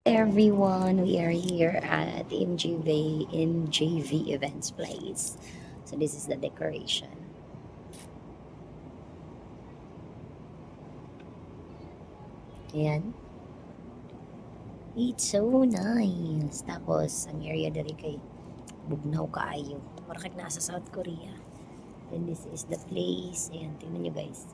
Everyone, we are here at MJV Events Place. So this is the decoration. Ayan. It's so nice. Tapos, ang area dari kay bugnaw kaayo. Marakit nasa South Korea. Then this is the place. Ayan, tingnan nyo guys.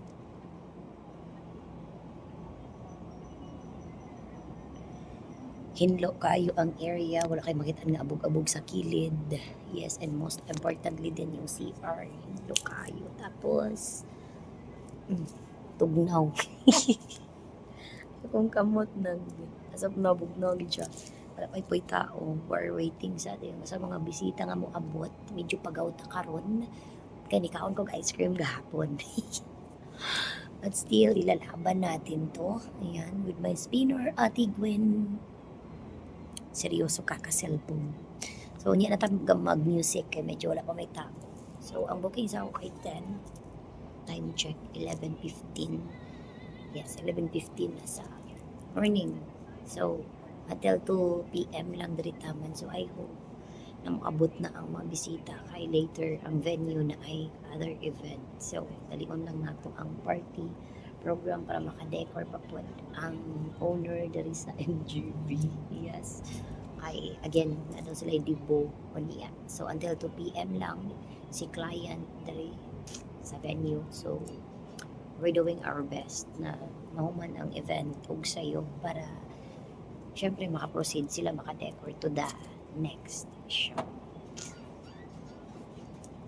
Hinlo kayo ang area, wala kayo makita nga abog-abog sa kilid. Yes, and most importantly din yung CR. Hinlo kayo. Tapos, tugnaw. Kung kamot nang asap na bugnaw siya. Wala pa po'y tao. We're waiting sa atin. Sa mga bisita nga mo abot, medyo pagaw ta karon. Kaya nikaon kong ice cream gahapon. But still, ilalaban natin to. Ayan, with my spinner, Ate Gwen. Seryoso ka ka-cellphone. So, niya na mag-music kaya medyo wala pa may tao. So, ang booking sa ako kay 10. Time check, 11:15. Yes, 11:15 na sa morning. So, until 2 p.m. lang diri taman. So, I hope na maabot na ang mga bisita kay later ang venue na ay other event. So, dalion lang nato ang party program para maka-decor pa po ang owner dari sa MGB. Yes. Ay, again, ano sila dibo o niya. So, until 2 p.m. lang si client dari sa venue. So, we're doing our best na mahuman ang event ug sayo para syempre makaproceed sila maka-decor to the next show.